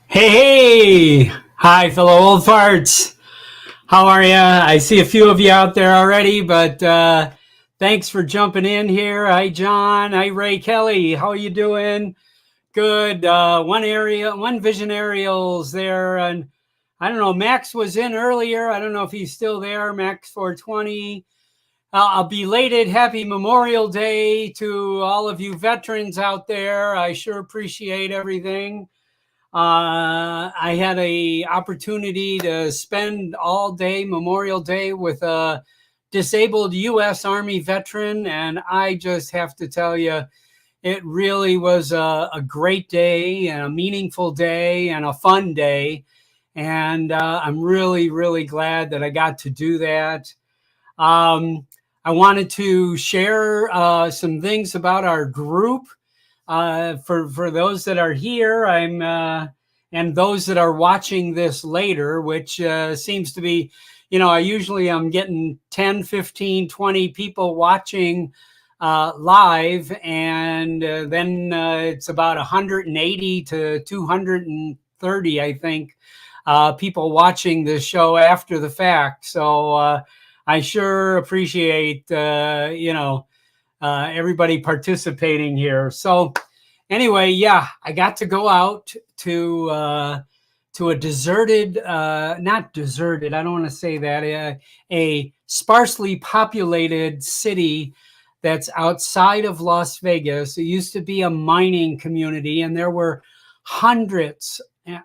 Hey, hey! Hi, fellow old farts. How are you? I see a few of you out there already, but thanks for jumping in here. Hi, John. Hi, Ray Kelly. How are you doing? Good. One Vision Aerials there, and I don't know. Max was in earlier. I don't know if he's still there. Max 420. I'll belated happy Memorial Day to all of you veterans out there. I sure appreciate everything. I had a opportunity to spend all day Memorial Day with a disabled U.S. Army veteran, and I just have to tell you, it really was a great day and a meaningful day and a fun day. And I'm really, really glad that I got to do that. I wanted to share some things about our group. For those that are here, and those that are watching this later, which seems to be, I usually am getting 10, 15, 20 people watching live, and then it's about 180 to 230, I think, people watching this show after the fact. So I sure appreciate, everybody participating here. So anyway, yeah, I got to go out to a deserted, not deserted, I don't want to say that, a sparsely populated city that's outside of Las Vegas. It used to be a mining community, and there were hundreds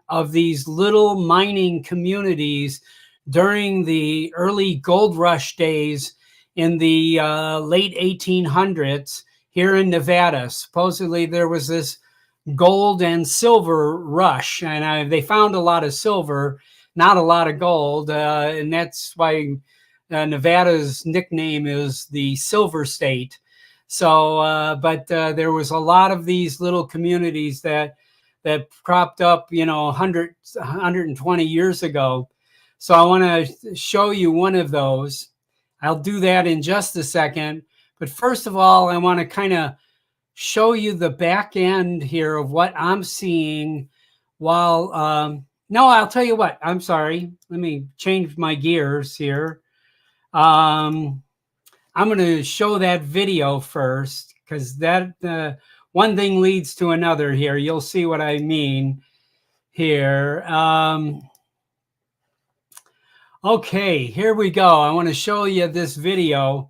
of these little mining communities during the early gold rush days in the late 1800s here in Nevada. Supposedly there was this gold and silver rush, and they found a lot of silver, not a lot of gold, and that's why Nevada's nickname is the Silver State. So, but there was a lot of these little communities that cropped up, 120 years ago. So I want to show you one of those. I'll do that in just a second. But first of all, I want to kind of show you the back end here of what I'm seeing while, no, I'll tell you what, I'm sorry. Let me change my gears here. I'm going to show that video first, because that one thing leads to another here. You'll see what I mean here. Okay, here we go. I want to show you this video.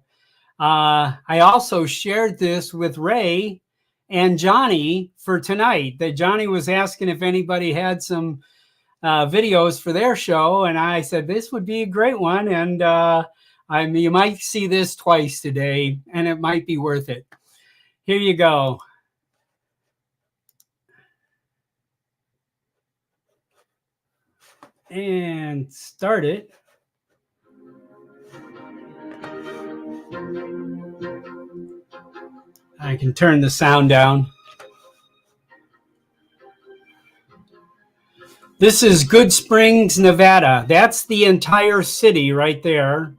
I also shared this with Ray and Johnny for tonight. That Johnny was asking if anybody had some videos for their show, and I said this would be a great one. And you might see this twice today, and it might be worth it. Here you go. And start it. I can turn the sound down. This is Good Springs, Nevada. That's the entire city right there.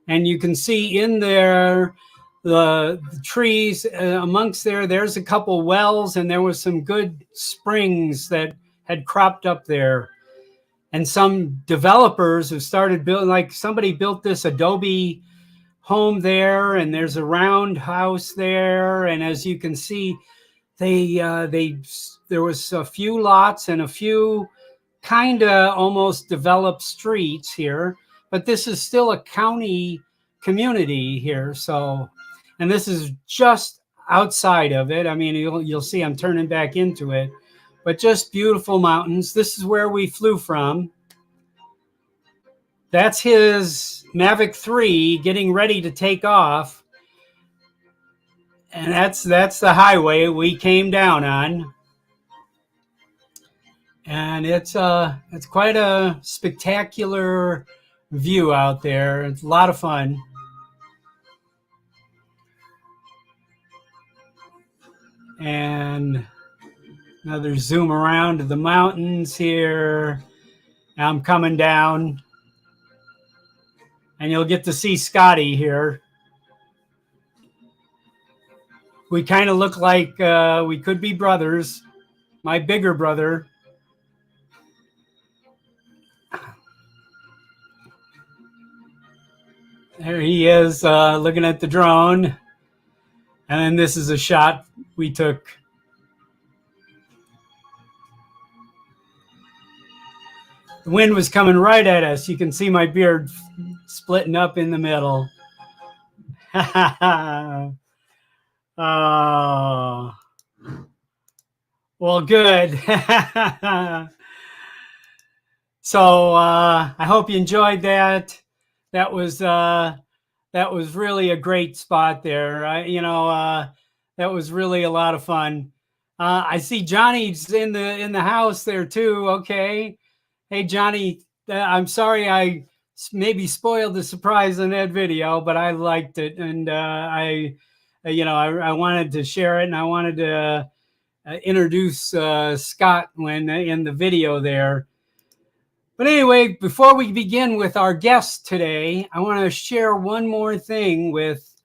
And you can see in there the trees amongst there's a couple wells, and there was some good springs that had cropped up there. And some developers who started building, like somebody built this adobe home there, and there's a roundhouse there. And as you can see, there was a few lots and a few kind of almost developed streets here, but this is still a county community here. So, and this is just outside of it. I mean, you'll see I'm turning back into it, but just beautiful mountains. This is where we flew from. That's his Mavic 3 getting ready to take off. And that's the highway we came down on. And it's quite a spectacular view out there. It's a lot of fun. And another zoom around to the mountains here. Now I'm coming down. And you'll get to see Scotty here. We kind of look like we could be brothers. My bigger brother. There he is, looking at the drone. And then this is a shot we took. The wind was coming right at us. You can see my beard splitting up in the middle. Oh. Well, good. So I hope you enjoyed that. That was really a great spot there. That was really a lot of fun. I see Johnny's in the house there too. Okay. Hey, Johnny, I'm sorry I maybe spoiled the surprise in that video, but I liked it. And I wanted to share it, and I wanted to introduce Scott when in the video there. But anyway, before we begin with our guest today, I want to share one more thing with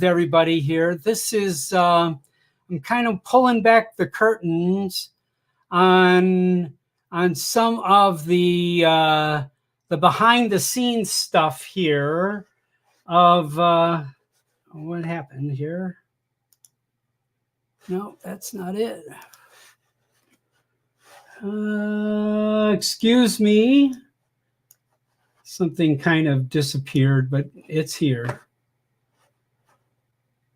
everybody here. This is, I'm kind of pulling back the curtains on some of the behind the scenes stuff here of what happened here. No, that's not it. Excuse me. Something kind of disappeared, but it's here.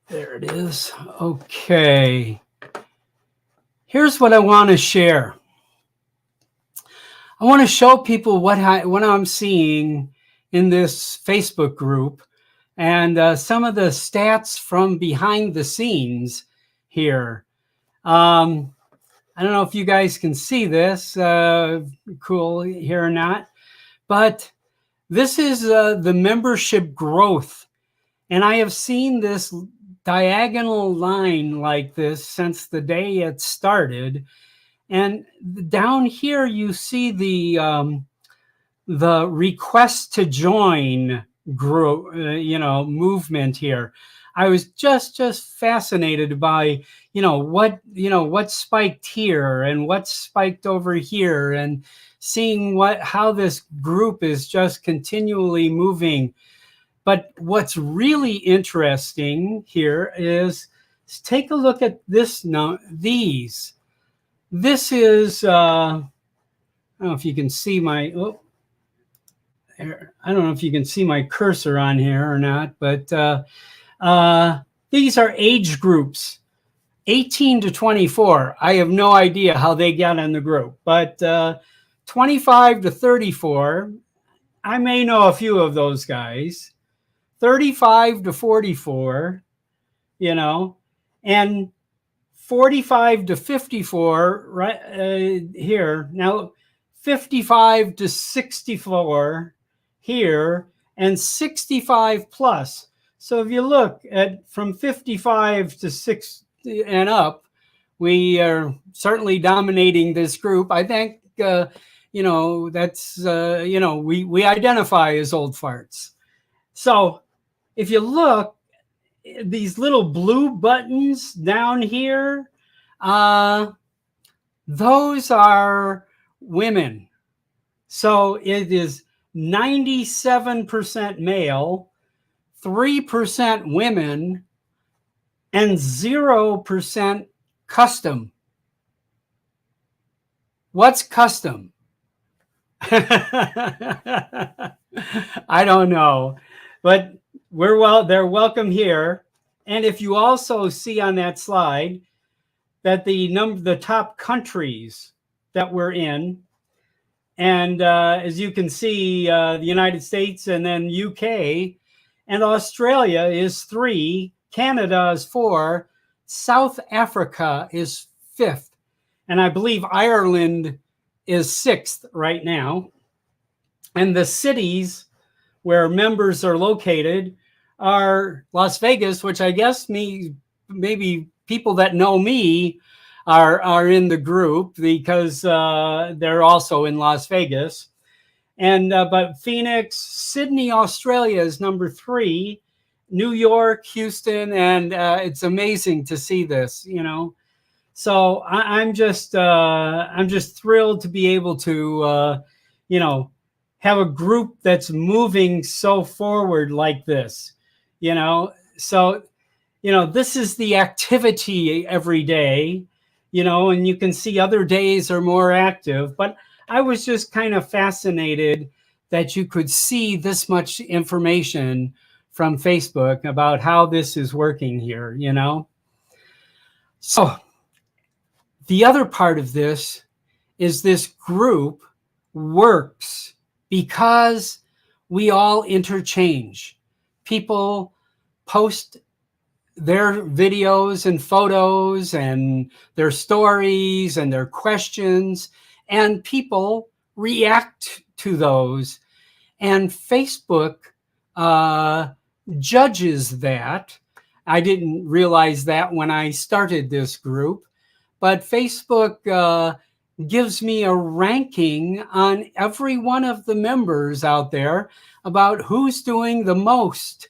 There it is. Okay. Here's what I want to share. I want to show people what I'm seeing in this Facebook group and some of the stats from behind the scenes here. I don't know if you guys can see this, cool here or not, but this is the membership growth. And I have seen this diagonal line like this since the day it started. And down here, you see the request to join group, movement here. I was just fascinated by, what spiked here and what spiked over here, and seeing how this group is just continually moving. But what's really interesting here is take a look at this now. This is, I don't know if you can see my, I don't know if you can see my cursor on here or not, but these are age groups, 18 to 24. I have no idea how they got in the group, but 25 to 34, I may know a few of those guys. 35 to 44, and 45 to 54 right here. Now 55 to 64 here, and 65 plus. So if you look at from 55 to 6 and up, we are certainly dominating this group. I think, that's, we identify as old farts. So if you look, these little blue buttons down here, those are women. So it is 97% male, 3% women, and 0% custom. What's custom? I don't know, but they're welcome here. And if you also see on that slide that the top countries that we're in, and as you can see, the United States and then UK and Australia is 3, Canada is 4, South Africa is 5th, and I believe Ireland is 6th right now. And the cities where members are located are Las Vegas, which I guess maybe people that know me are in the group because they're also in Las Vegas. And but Phoenix, Sydney, Australia is number 3, New York, Houston, and it's amazing to see this, So I'm just thrilled to be able to have a group that's moving so forward like this, So this is the activity every day, and you can see other days are more active. But I was just kind of fascinated that you could see this much information from Facebook about how this is working here, So the other part of this is this group works because we all interchange. People post their videos and photos and their stories and their questions, and people react to those. And Facebook judges that. I didn't realize that when I started this group, but Facebook gives me a ranking on every one of the members out there about who's doing the most,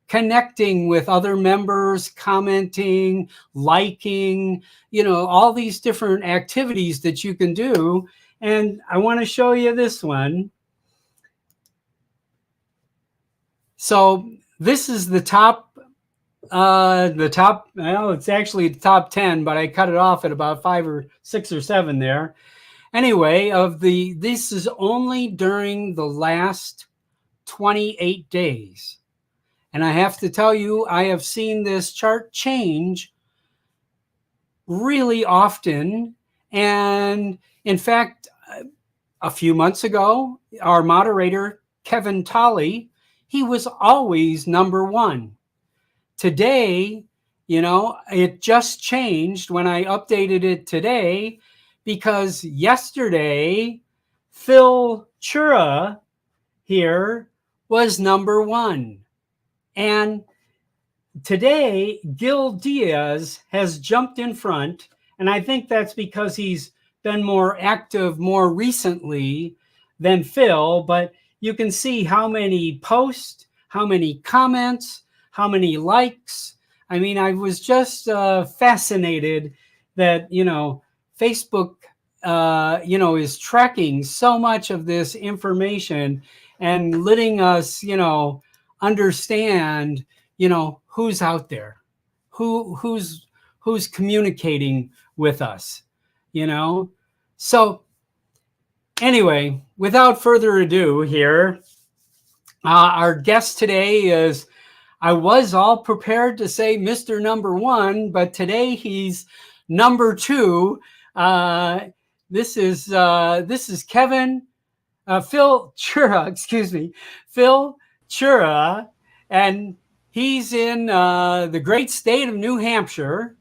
connecting with other members, commenting, liking, all these different activities that you can do. And I want to show you this one. So this is the top, well, it's actually the top 10, but I cut it off at about 5 or 6 or 7 there. Anyway, this is only during the last 28 days. And I have to tell you, I have seen this chart change really often. And in fact, a few months ago, our moderator, Kevin Tolley, he was always number 1. Today, it just changed when I updated it today, because yesterday, Phil Chura here was number 1. And today, Gil Diaz has jumped in front, and I think that's because he's been more active more recently than Phil, but you can see how many posts, how many comments, how many likes. I mean, I was just fascinated that, Facebook, is tracking so much of this information and letting us, understand, who's out there, who's communicating with us, So anyway, without further ado here, our guest today is, I was all prepared to say Mr. Number 1, but today he's number 2. This is Kevin, Phil Chura, Phil Chura, and he's in the great state of New Hampshire,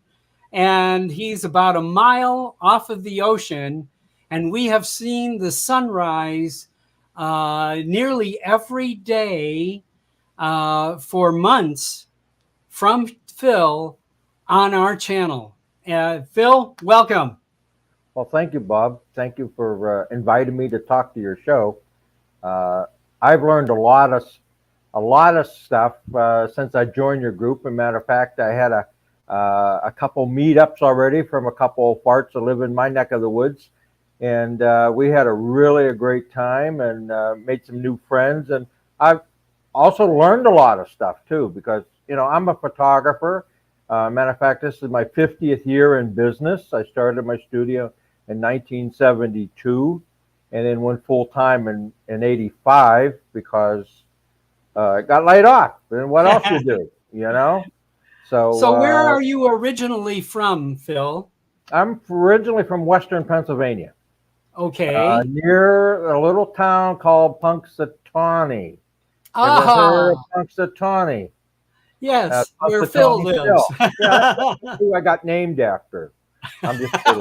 and he's about a mile off of the ocean, and we have seen the sunrise nearly every day for months from Phil on our channel. Phil, welcome. Well, thank you, Bob. Thank you for inviting me to talk to your show. I've learned a lot of stuff since I joined your group. As a matter of fact, I had a couple meetups already from a couple of farts that live in my neck of the woods, and we had a great time and made some new friends. And I've also learned a lot of stuff too, because I'm a photographer. Matter of fact, this is my 50th year in business. I started my studio in 1972, and then went full time in 85 because I got laid off. And what else you do, So where So are you originally from, Phil? I'm originally from Western Pennsylvania, Okay. near a little town called Punxsutawney. Ever heard of Aha. Punxsutawney? Yes, where Phil Punxsutawney lives. Phil. Yeah, that's who I got named after. I'm just kidding.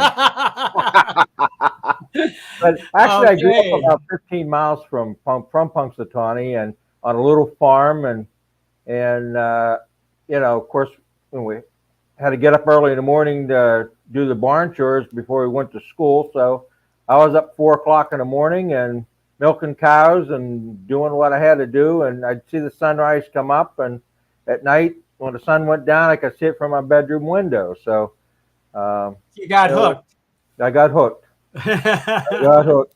But actually, I grew up Okay. about 15 miles from Punxsutawney and on a little farm, and of course, when we had to get up early in the morning to do the barn chores before we went to school. So I was up 4 o'clock in the morning and milking cows and doing what I had to do. And I'd see the sunrise come up, and at night when the sun went down, I could see it from my bedroom window. So um, You got it was, hooked. I got hooked. I got hooked.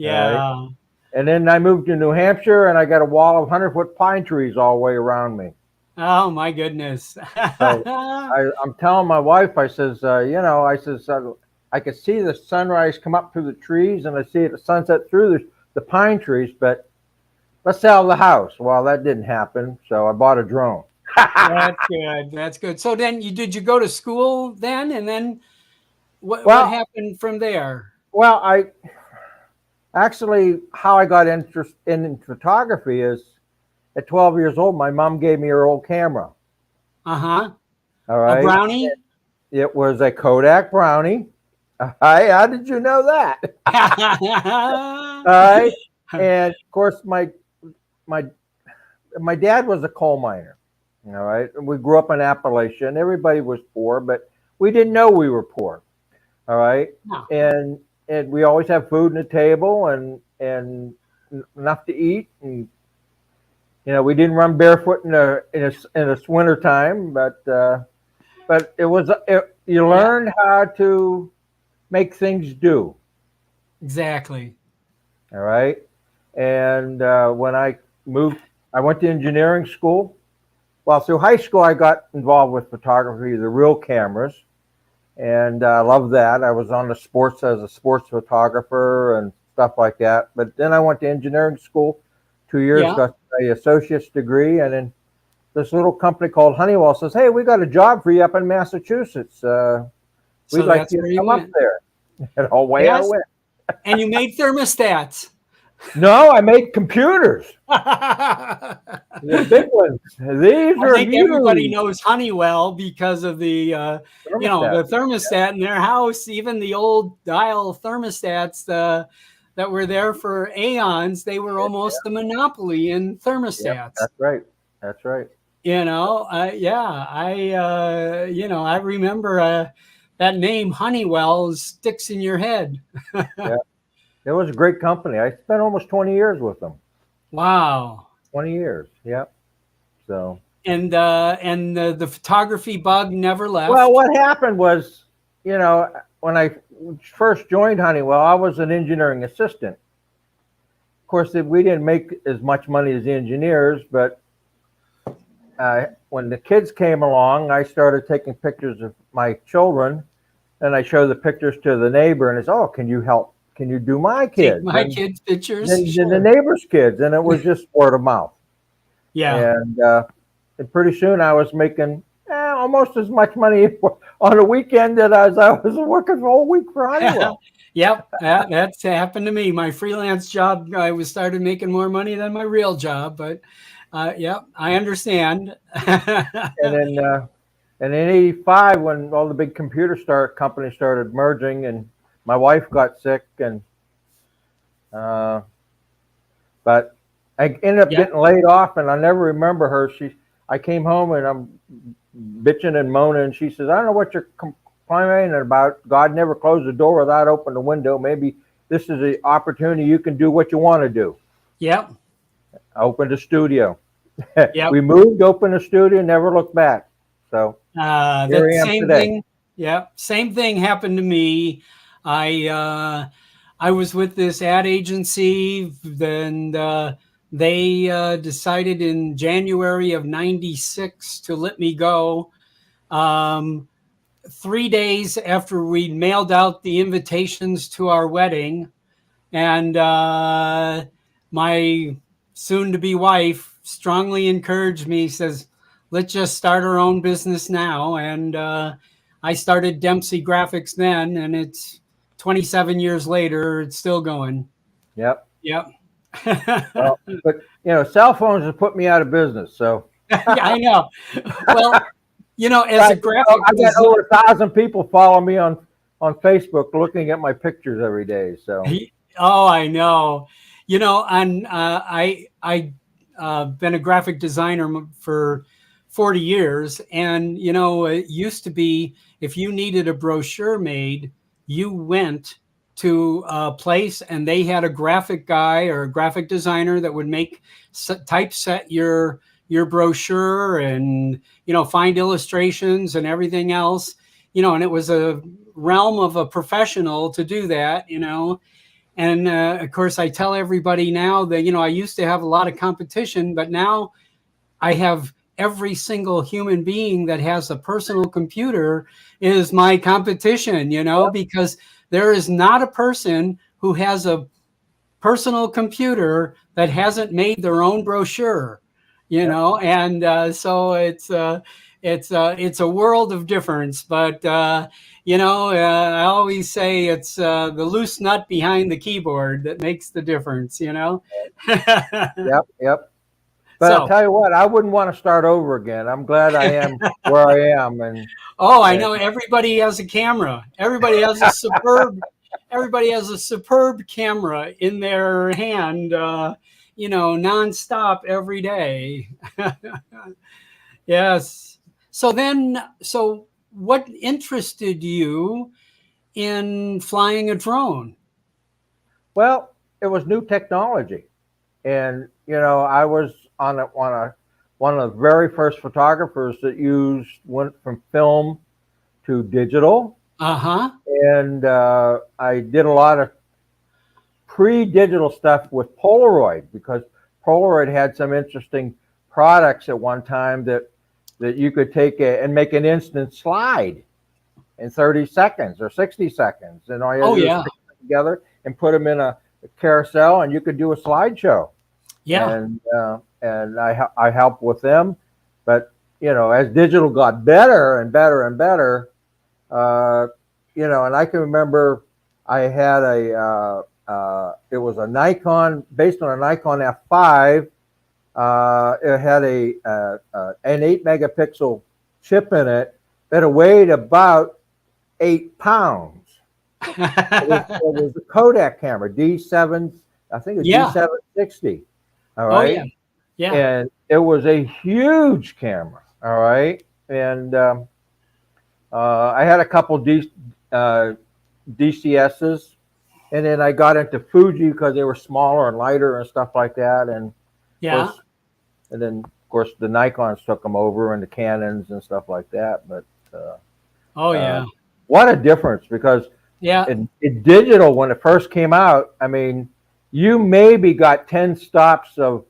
All right. Yeah. And then I moved to New Hampshire, and I got a wall of 100-foot pine trees all the way around me. Oh my goodness. So I'm telling my wife, I says, I could see the sunrise come up through the trees, and I see the sunset through the pine trees, but let's sell the house. Well, that didn't happen, so I bought a drone. That's good. That's good. So then did you go to school then? And then what Well, happened from there? well, I actually how I got interested in photography is at 12 years old, my mom gave me her old camera. Uh-huh. All A right, brownie? it was a Kodak Brownie. Hi, how did you know that? All right, and of course my my dad was a coal miner. All right, and we grew up in Appalachia, and everybody was poor, but we didn't know we were poor. All right, No. and we always have food on the table and enough to eat, and we didn't run barefoot in a winter time, but you Yeah, learned how to make things do. exactly. All right, and when I went to engineering school. Well, through high school, I got involved with photography, the real cameras, and I loved that. I was on the sports as a sports photographer and stuff like that. But then I went to engineering school, 2 years, Yeah. got an associate's degree, and then this little company called Honeywell says, "Hey, we got a job for you up in Massachusetts. We'd So like that's you to where you come up went. there." And away I Yes. went. And you made thermostats. No, I made computers, I the big ones. These are think everybody huge knows Honeywell because of the thermostats. thermostat in their house, even the old dial thermostats that were there for aeons. They were almost the monopoly in Yep, thermostats. that's right. That's right. Yeah, I remember that name Honeywell sticks in your head. Yeah. It was a great company. I spent almost 20 years with them. Wow. 20 years. Yep. So, And the photography bug never well, left. what happened was, when I first joined Honeywell, I was an engineering assistant. Of course, we didn't make as much money as the engineers, but when the kids came along, I started taking pictures of my children, and I showed the pictures to the neighbor, and it's, oh, can you help? Can you do my Take kids? my kids' pictures. Then the Sure. neighbor's kids, and it was just word of mouth. Yeah. And pretty soon I was making almost as much money on a weekend as I was working the whole week for Honeywell. Yep. That's happened to me. My freelance job, I was started making more money than my real job, but yep, I understand. And in '85, when all the big companies started merging, and my wife got sick, and uh, but I ended up Yep. getting laid off, and I never remember her. I came home and I'm bitching and moaning, and she says, "I don't know what you're complaining about. God never closed the door without opening the window. Maybe this is an opportunity you can do what you want to do." Yep. I opened a studio. Yep. We moved, opened a studio, never looked back. So here That I am same today. thing. Yep. Same thing happened to me. I was with this ad agency, then they decided in January of '96 to let me go. 3 days after we mailed out the invitations to our wedding, and my soon-to-be wife strongly encouraged me. Says, let's just start our own business now. And I started Dempsey Graphics then, and it's 27 years later, it's still going. Yep. Yep. Well, but cell phones have put me out of business. So Yeah, I know. Well, as a but, graphic I got designer, over 1,000 people follow me on Facebook, looking at my pictures every day. So oh, I know. And I been a graphic designer for 40 years, and it used to be if you needed a brochure made, you went to a place and they had a graphic guy or a graphic designer that would make typeset your brochure and find illustrations and everything else. And it was a realm of a professional to do that. And of course, I tell everybody now that, I used to have a lot of competition, but now I have every single human being that has a personal computer is my competition, because there is not a person who has a personal computer that hasn't made their own brochure, and so it's a world of difference. But I always say it's the loose nut behind the keyboard that makes the difference. yep, yep. But I'll So, tell you what, I wouldn't want to start over again. I'm glad I am where I am, oh, I and know everybody has a camera. Everybody has a superb camera in their hand, nonstop every day. Yes. So what interested you in flying a drone? well, it was new technology, and I was on a one of the very first photographers that went from film to digital, Uh-huh. and I did a lot of pre-digital stuff with Polaroid, because Polaroid had some interesting products at one time that you could take and make an instant slide in 30 seconds or 60 seconds, and all you had Oh, to do is yeah. stick them together and put them in a carousel, and you could do a slideshow. Yeah. And I helped with them, but as digital got better and better and better, uh, and I can remember I had it was a Nikon, based on a Nikon F5. It had an 8 megapixel chip in it that weighed about 8 pounds. It was a Kodak camera, D7, I think it was Yeah. D760. All Oh, yeah. right. Yeah. And it was a huge camera. All right. And I had a couple DCSs, and then I got into Fuji because they were smaller and lighter and stuff like that. And of Yeah. course, of course the Nikons took them over, and the Canons and stuff like that. But Oh, uh, yeah. what a difference! Because Yeah. in digital, when it first came out, I mean, you maybe got 10 stops of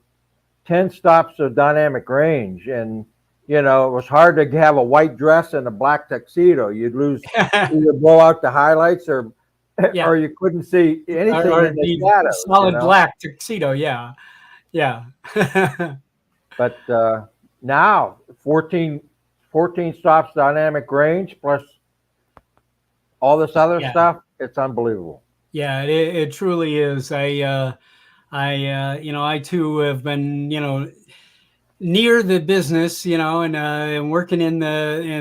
dynamic range, and it was hard to have a white dress and a black tuxedo. You'd either blow out the highlights, or Yeah. or you couldn't see anything Or in the the solid shadows. black tuxedo. Yeah. Yeah. But now 14 stops dynamic range plus all this other Yeah. stuff, it's unbelievable. Yeah. It truly is. I too have been, near the business, and working in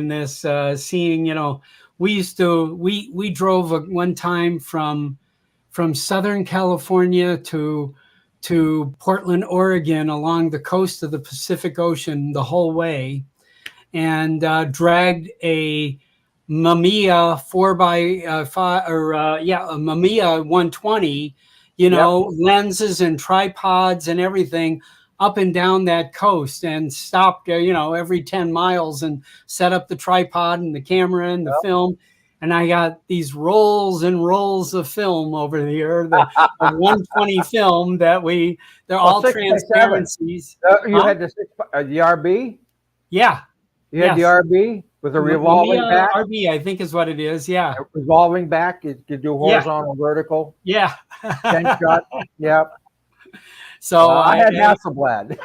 this, seeing, we drove one time from Southern California to Portland, Oregon, along the coast of the Pacific Ocean the whole way, and dragged a Mamiya 4x5 or a Mamiya 120, Yep. lenses and tripods and everything up and down that coast, and stopped every 10 miles and set up the tripod and the camera and the film. And I got these rolls and rolls of film over here, the 120 film they're Well, all 6x7. transparencies. You Huh? had the RB. Yeah. You had the Yes. RB with a revolving Mamiya back. RB, I think is what it is. Yeah. Revolving back. You could do Yeah. horizontal, vertical, Yeah. 10 shot. Yep. So I had Hasselblad.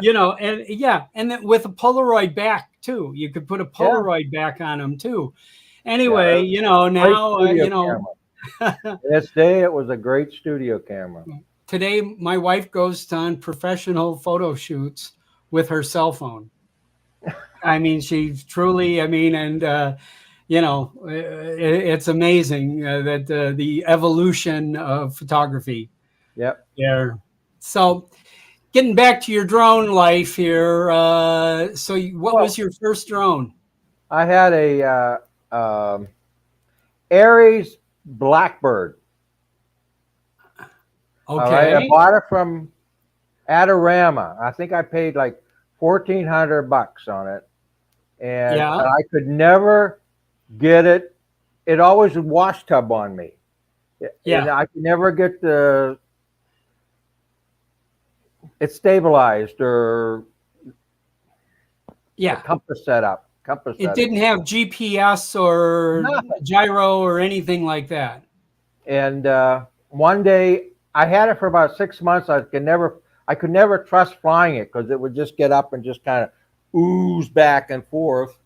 And yeah, and then with a Polaroid back too. You could put a Yeah, Polaroid back on them too. yeah. Anyway, Great now, studio camera. This day, it was a great studio camera. today my wife goes on professional photo shoots with her cell phone. I mean, she's truly, and it's amazing that the evolution of photography Yep. there. So, getting back to your drone life here. What was Well, your first drone? I had a Aries Blackbird. All right, I Okay. bought it from Adorama. I think I paid like $1,400 on it, and Yeah. I could never get it. It always would wash tub on me, and Yeah. I could never get it stabilized or the Yeah. compass set up. Compass It setting. didn't have GPS or Nothing. gyro or anything like that. And one day I had it for about 6 months. I could never trust flying it because it would just get up and just kind of ooze back and forth.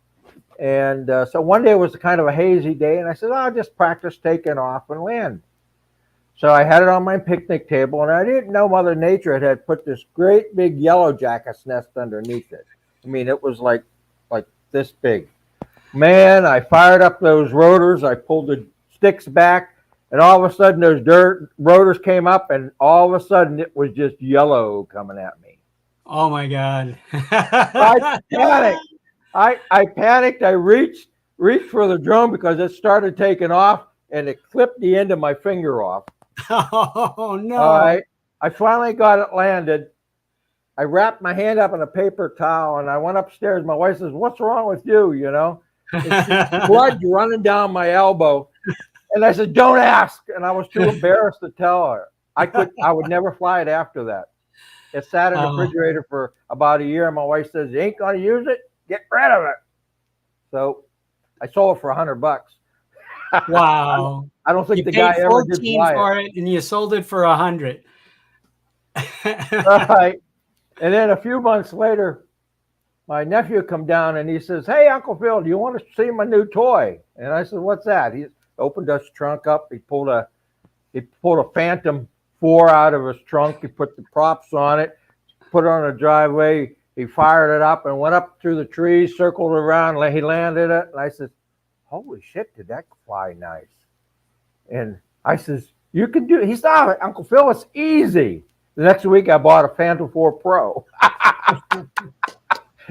And so one day it was kind of a hazy day, and I said, I'll just practice taking off and land. So I had it on my picnic table, and I didn't know Mother Nature had put this great big yellow jacket's nest underneath it. I mean, it was like this big. Man, I fired up those rotors. I pulled the sticks back, and all of a sudden those dirt rotors came up, and all of a sudden it was just yellow coming at me. Oh my God. I panicked. I panicked. I reached for the drone because it started taking off, and it clipped the end of my finger off. Oh All no. right. I finally got it landed. I wrapped my hand up in a paper towel, and I went upstairs. My wife says, "What's wrong with you?" And blood running down my elbow. And I said, "Don't ask." And I was too embarrassed to tell her. I would never fly it after that. It sat in the Oh, refrigerator for about a year. And my wife says, "You ain't gonna use it. Get rid of it." So I sold it for $100. wow. I don't think You the guy paid ever did 14 buy it. for it and you sold it for 100. Right. And then a few months later, my nephew come down and he says, "Hey, Uncle Phil, do you want to see my new toy?" And I said, "What's that?" He opened his trunk up. He pulled a Phantom 4 out of his trunk. He put the props on it, put it on the driveway. He fired it up and went up through the trees, circled around. He landed it. And I said, "Holy shit, did that fly nice?" And I says, "You can do it." He said, "Uncle Phil, it's easy." The next week, I bought a Phantom 4 Pro.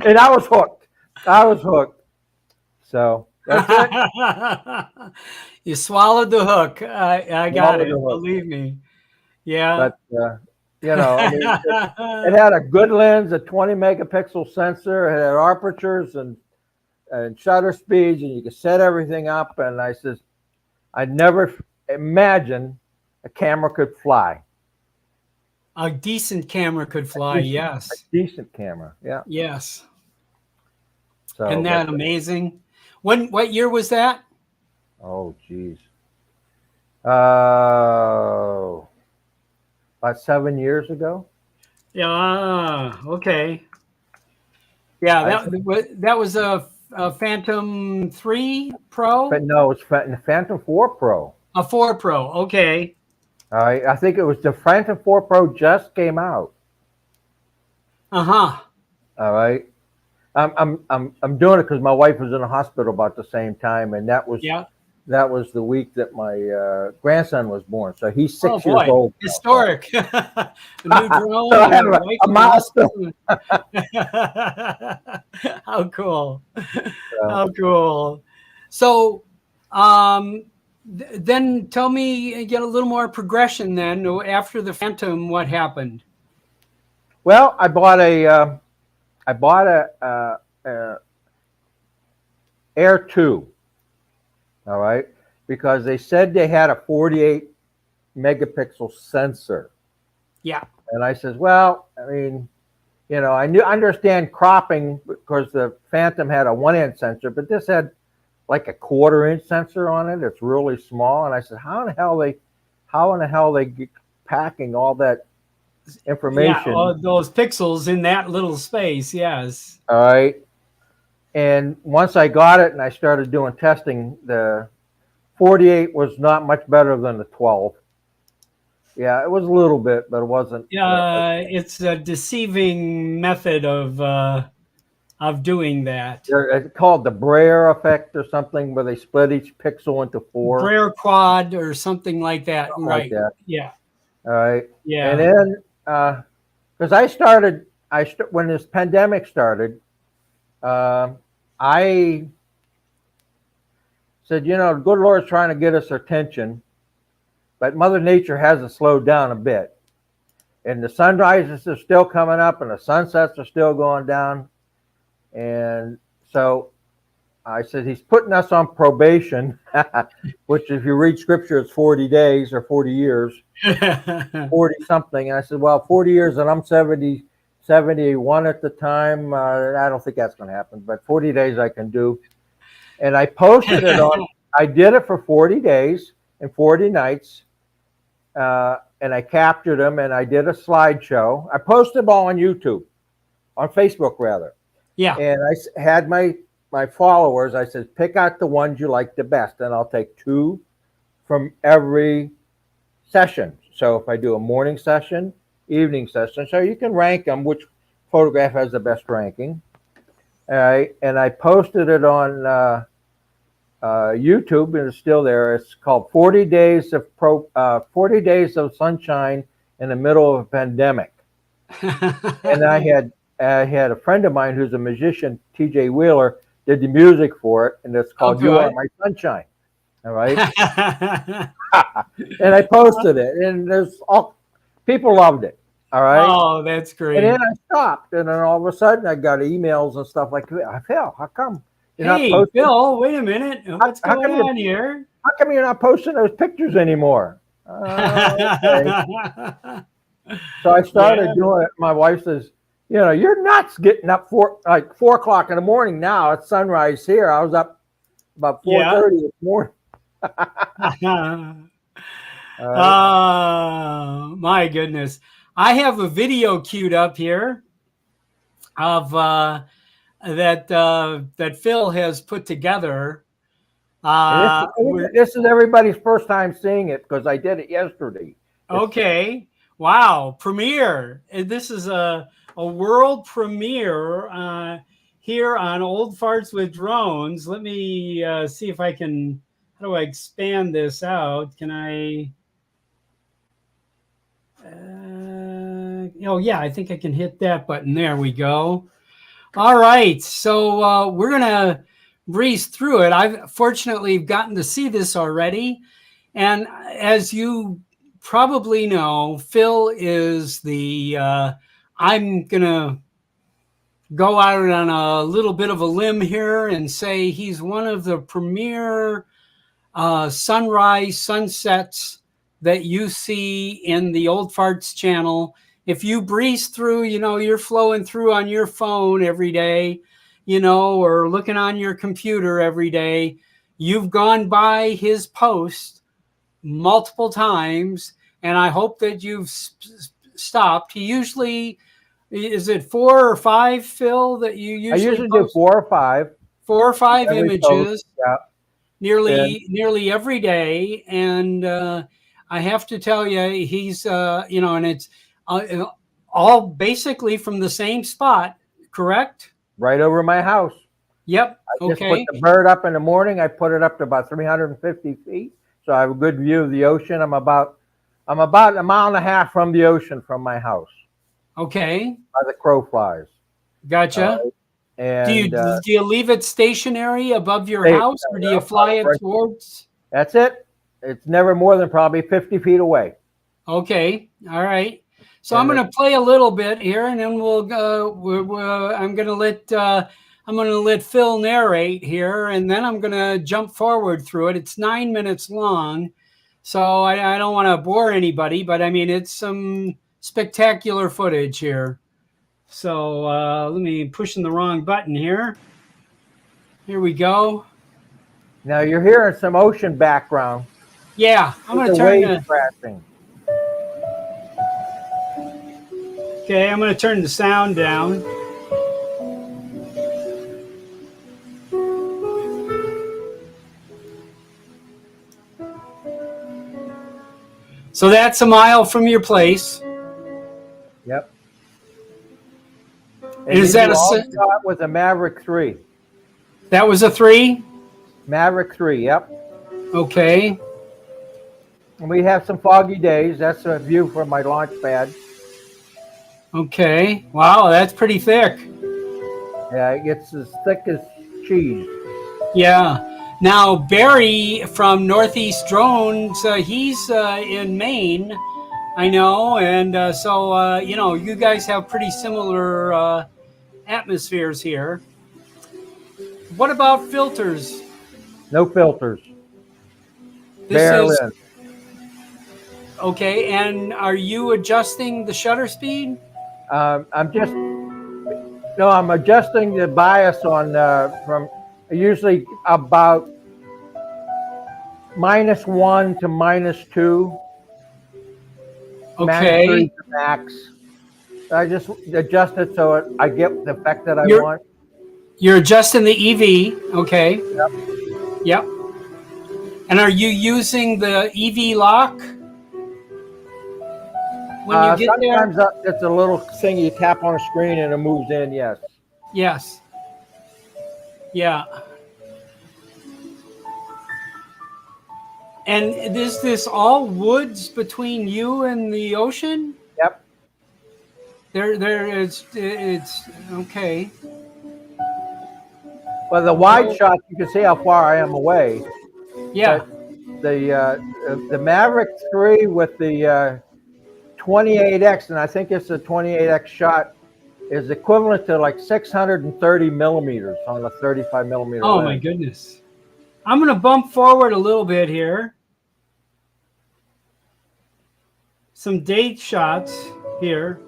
And I was hooked. I was hooked. So that's it. You swallowed the hook. I got Swallowed it. the hook. Believe me. Yeah. But I mean, it had a good lens, a 20 megapixel sensor. It had apertures and shutter speeds, and you could set everything up. And I says, I never imagined a camera could fly. A decent camera could fly. A Yes. decent camera. Yeah. Yes. So, Isn't but that amazing? What year was that? oh, geez. Oh, about 7 years ago. Yeah. Okay. Yeah. I That was a Phantom 3 but Pro, no, it's Phantom 4 Pro. a 4 Pro. Okay. I think it was the Phantom 4 Pro just came out. Uh huh. All right. I'm doing it because my wife was in the hospital about the same time, and Yeah. that was the week that my grandson was born. So he's Oh 6 years boy, old now. historic. A new So drone I and have your wife a in the milestone. hospital. How cool. So, How cool. So, um, then tell me, get a little more progression then. After the Phantom, what happened? well, I bought a Air 2. All right, because they said they had a 48 megapixel sensor. Yeah. And I says, well, I mean, I understand cropping because the Phantom had a 1 inch sensor, but this had like a 1/4 inch sensor on it. It's really small. And I said, how in the hell they get packing all that information. those pixels in that little space. Yes. All right. And once I got it and I started doing testing, the 48 was not much better than the 12. Yeah, it was a little bit, but it wasn't. It's a deceiving method of doing that. It's called the Brer effect or something, where they split each pixel into four. Brer quad or something like that. Something Right. like that. Yeah. All right. Yeah. And then, because I started, when this pandemic started, I said, the good Lord's trying to get us attention, but Mother Nature hasn't slowed down a bit. And the sunrises are still coming up and the sunsets are still going down. And so I said, he's putting us on probation, which if you read scripture, it's 40 days or 40 years, 40 something. And I said, well, 40 years and I'm 71 at the time. I don't think that's going to happen, but 40 days I can do. And I posted it on, I did it for 40 days and 40 nights. And I captured them and I did a slideshow. I posted them all on YouTube, on Facebook rather. Yeah. And I had my followers, I said, pick out the ones you like the best, and I'll take 2 from every session. So if I do a morning session, evening session, so you can rank them, which photograph has the best ranking. All right. And I posted it on YouTube, and it's still there. It's called 40 Days of 40 Days of Sunshine in the Middle of a Pandemic. And I had a friend of mine who's a musician, TJ Wheeler, did the music for it, and it's called You Are My Sunshine. All right. And I posted it, and people loved it. All right. Oh, that's great. And then I stopped, and then all of a sudden I got emails and stuff like, Phil, how come you're not posting? Phil, wait a minute. What's going on here? How come you're not posting those pictures anymore? Okay. So I started doing it. My wife says, you're nuts getting up 4 o'clock in the morning now. It's sunrise here. I was up about 4:30 this morning. My goodness. I have a video queued up here of that Phil has put together. This is everybody's first time seeing it because I did it yesterday. Okay. Wow. Premiere. This is a world premiere here on Old Farts with Drones. Let me see if I can, how do I expand this out? Can I? I think I can hit that button. There we go. All right. So we're going to breeze through it. I've fortunately gotten to see this already. And as you probably know, Phil is I'm going to go out on a little bit of a limb here and say he's one of the premier sunrise sunsets that you see in the Old Farts channel. If you breeze through, you're flowing through on your phone every day, or looking on your computer every day, you've gone by his post multiple times, and I hope that you've stopped. He usually, is it 4 or 5, Phil, that you usually I usually do 4 or 5. 4 or 5 images. Post, yeah. Nearly every day, and I have to tell you, he's and it's all basically from the same spot, correct? Right over my house. Yep. I just put the bird up in the morning. I put it up to about 350 feet, so I have a good view of the ocean. I'm about a mile and a half from the ocean from my house. Okay. By the crow flies. Gotcha. And do you leave it stationary above your house, or do you fly it towards? That's it. It's never more than probably 50 feet away. Okay. All right. So I'm going to play a little bit here, and then we'll go. I'm going to let Phil narrate here, and then I'm going to jump forward through it. It's 9 minutes long, so I don't want to bore anybody, but I mean, it's some spectacular footage here. So let me pushing the wrong button here. Here we go. Now you're hearing some ocean background. Yeah, I'm going to turn the crashing. Okay, I'm going to turn the sound down. So that's a mile from your place. Yep. And is that shot with a Maverick 3? That was a 3? Maverick 3, yep. Okay. And we have some foggy days. That's a view from my launch pad. Okay. Wow, that's pretty thick. Yeah, it gets as thick as cheese. Yeah. Now, Barry from Northeast Drones, he's in Maine, I know. And so, you guys have pretty similar atmospheres here. What about filters? No filters. This is okay. And are you adjusting the shutter speed? I'm adjusting the bias on from usually about -1 to -2. Okay. Max. I just adjust it so I get the effect that I want. You're adjusting the EV. Okay. Yep. Yep. And are you using the EV lock? When you get sometimes it's a little thing you tap on a screen and it moves in, yes. Yes. Yeah. And is this all woods between you and the ocean? Yep. It's okay. Well, the wide shot, you can see how far I am away. Yeah. But the Maverick 3 with the 28X, and I think it's a 28X shot, is equivalent to like 630 millimeters on a 35 millimeter Oh lens. my goodness. I'm going to bump forward a little bit here. Some date shots here.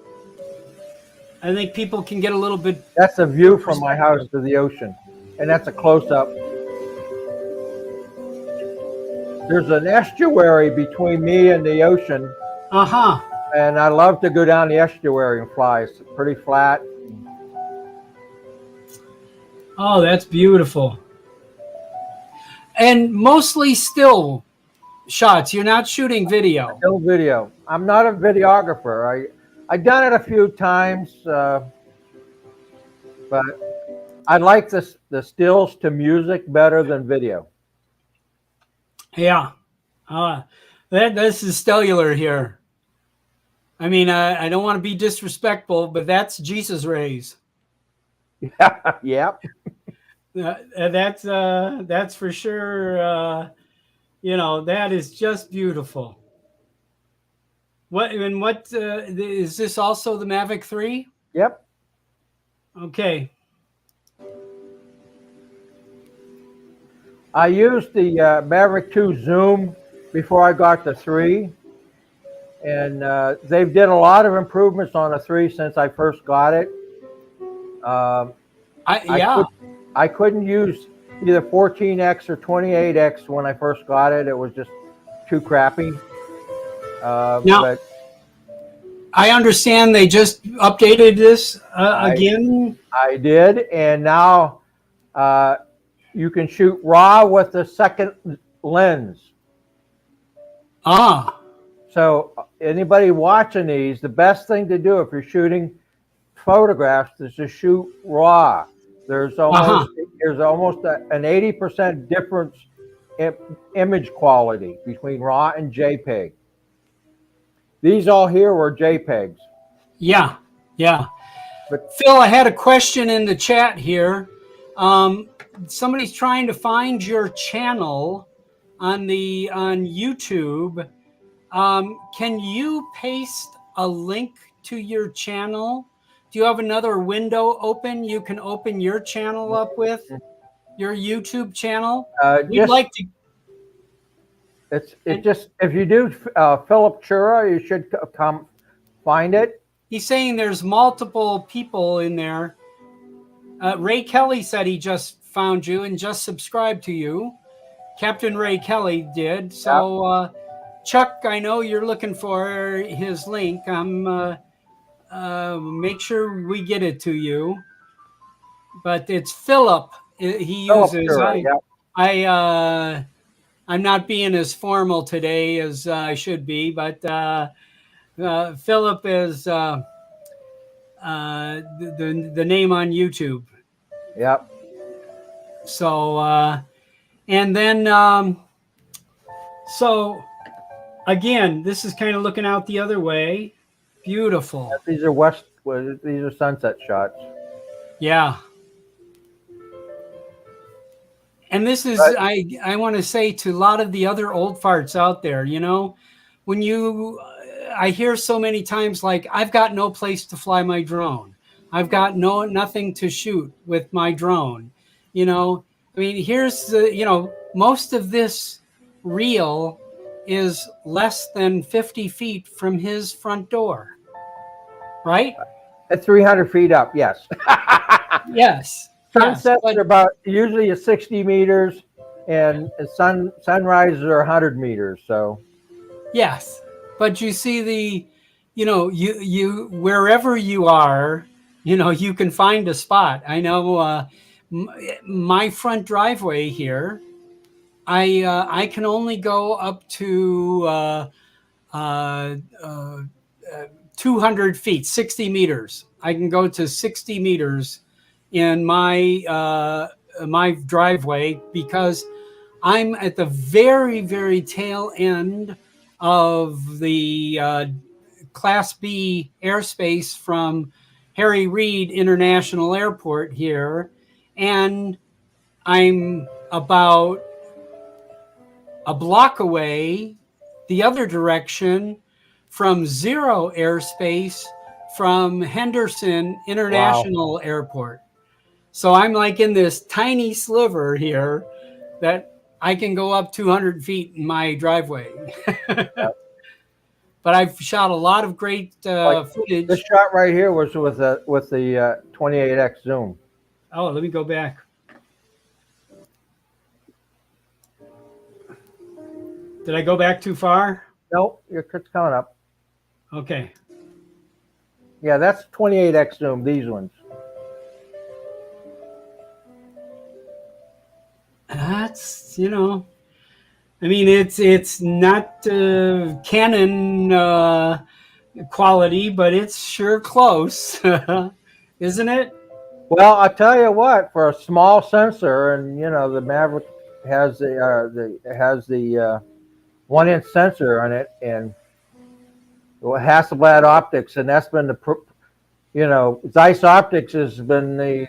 I think people can get a little bit. That's a view from my house to the ocean, and that's a close-up. There's an estuary between me and the ocean. Uh-huh. And I love to go down the estuary and fly. It's pretty flat. Oh, that's beautiful. And mostly still shots. You're not shooting video. Still video. I'm not a videographer. I've done it a few times, but I like the stills to music better than video. Yeah. This is cellular here. I mean, I don't want to be disrespectful, but that's Jesus rays. Yep. That's for sure. That is just beautiful. What is this also the Mavic 3? Yep. Okay. I used the Maverick 2 zoom before I got the 3. And they've did a lot of improvements on the 3 since I first got it. I couldn't use either 14X or 28X when I first got it. It was just too crappy. But I understand they just updated this again. I did, and now you can shoot RAW with the second lens. Ah. So anybody watching these, the best thing to do if you're shooting photographs is to shoot RAW. There's almost an 80% difference in image quality between RAW and JPEG. These all here were JPEGs. Yeah. But Phil, I had a question in the chat here. Somebody's trying to find your channel on YouTube. Can you paste a link to your channel? Do you have another window open you can open your channel up with? Your YouTube channel? We'd like to. If you do Philip Chura, you should come find it. He's saying there's multiple people in there. Ray Kelly said he just found you and just subscribed to you. Captain Ray Kelly did. So, Chuck, I know you're looking for his link. make sure we get it to you. But it's Philip. He Philip uses. Chura, yep. I'm not being as formal today as I should be, but Philip is the name on YouTube. Yep. So and then so again, this is kind of looking out the other way. Beautiful. These are sunset shots. Yeah. And this is, But I want to say to a lot of the other old farts out there, when I hear so many times like, I've got no place to fly my drone. I've got nothing to shoot with my drone. I mean, here's most of this reel is less than 50 feet from his front door, right? at 300 feet up, yes. Yes. Sunsets yes, are about usually 60 meters, and sunrises are 100 meters. So yes, but you see you wherever you are, you can find a spot. I know my front driveway here. I can only go up to 200 feet, 60 meters. I can go to 60 meters in my driveway because I'm at the very, very tail end of the Class B airspace from Harry Reid International Airport here. And I'm about a block away the other direction from zero airspace from Henderson International Airport. So I'm like in this tiny sliver here that I can go up 200 feet in my driveway. But I've shot a lot of great footage. This shot right here was with the 28x zoom. Oh, let me go back. Did I go back too far? Nope, it's coming up. Okay. Yeah, that's 28x zoom, these ones. That's, I mean, it's not Canon quality, but it's sure close, isn't it? Well, I'll tell you what, for a small sensor, and the Maverick has the 1-inch sensor on it, and Hasselblad optics, and that's been Zeiss Optics has been the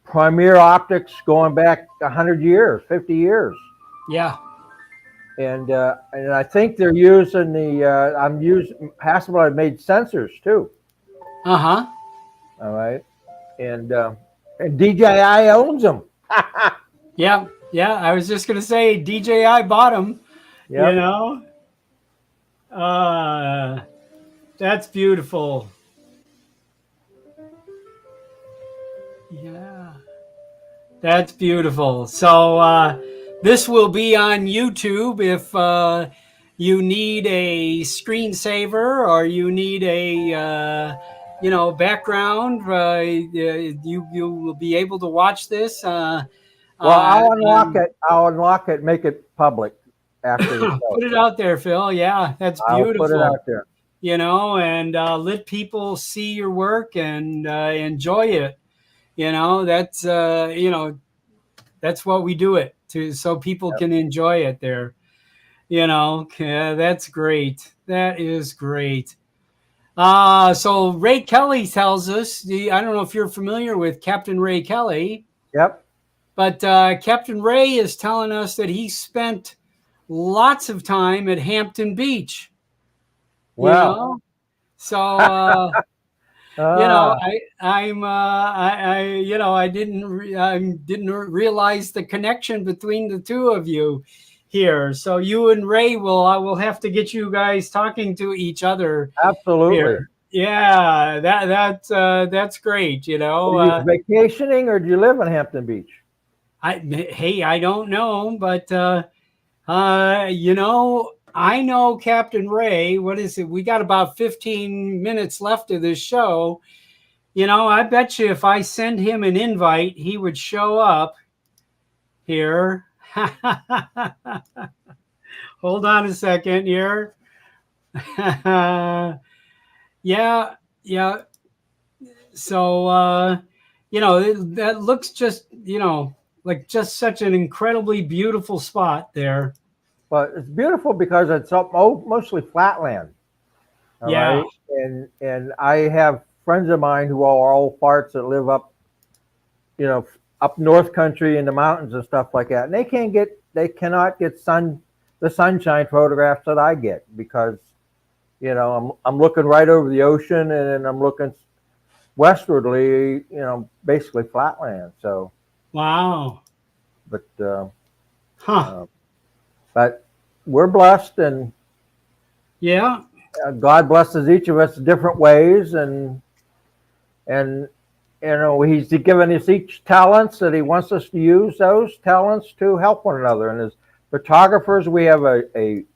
premier optics going back 100 years, 50 years. Yeah. And I think they're using Hasselblad made sensors too. Uh-huh. All right. And DJI owns them. Yeah. I was just going to say DJI bought them, Yep. That's beautiful. Yeah. That's beautiful. So this will be on YouTube if you need a screensaver or you need a background. You will be able to watch this. Well, I'll unlock it, make it public after the show. Put it out there, Phil. Yeah, that's beautiful. I'll put it out there. And let people see your work and enjoy it. That's that's what we do it to, so people can enjoy it there. That's great. That is great. So Ray Kelly tells us, I don't know if you're familiar with Captain Ray Kelly. Yep. But Captain Ray is telling us that he spent lots of time at Hampton Beach. Wow. So I didn't realize the connection between the two of you here. So you and Ray I will have to get you guys talking to each other. Absolutely. Here. Yeah, that's great. Are you vacationing, or do you live in Hampton Beach? I don't know, but I know Captain Ray. What is it? We got about 15 minutes left of this show. I bet you if I send him an invite, he would show up here. Hold on a second here. Yeah, yeah. So, that looks just, like just such an incredibly beautiful spot there. But it's beautiful because it's mostly flatland. All Yeah. right, and I have friends of mine who are old farts that live up, up north country in the mountains and stuff like that, and they cannot get the sunshine photographs that I get because I'm looking right over the ocean and I'm looking westwardly, basically flatland. So, Wow. but Huh. but we're blessed, and Yeah. God blesses each of us different ways, and He's given us each talents that He wants us to use those talents to help one another. And as photographers, we have an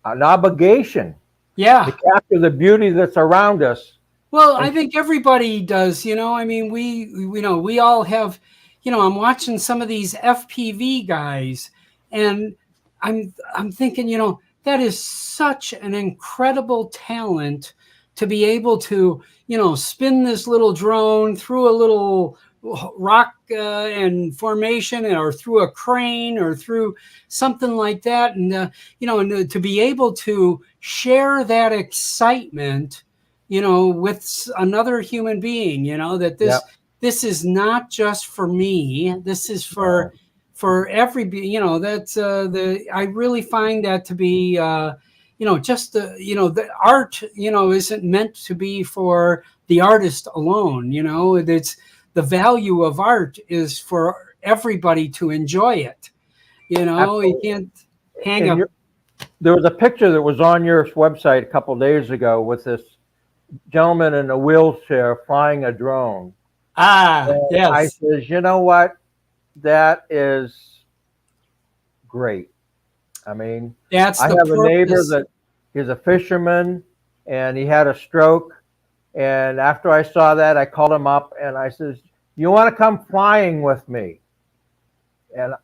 obligation to Yeah. capture the beauty that's around us. Well, I And think everybody does, I mean, we all have, I'm watching some of these FPV guys and I'm thinking, that is such an incredible talent to be able to, spin this little drone through a little rock and formation or through a crane or through something like that. And, and to be able to share that excitement with another human being, that yeah, this is not just for me. This is no, for every, that's I really find that to be, just the art, isn't meant to be for the artist alone. It's the value of art is for everybody to enjoy it. You absolutely. can't hang And up. there was a picture that was on your website a couple of days ago with this gentleman in a wheelchair flying a drone. Ah, And I yes, says, you know what? That is great. I mean, that's I the have a neighbor purpose. that is a fisherman and he had a stroke. And after I saw that, I called him up and I says, you want to come flying with me? And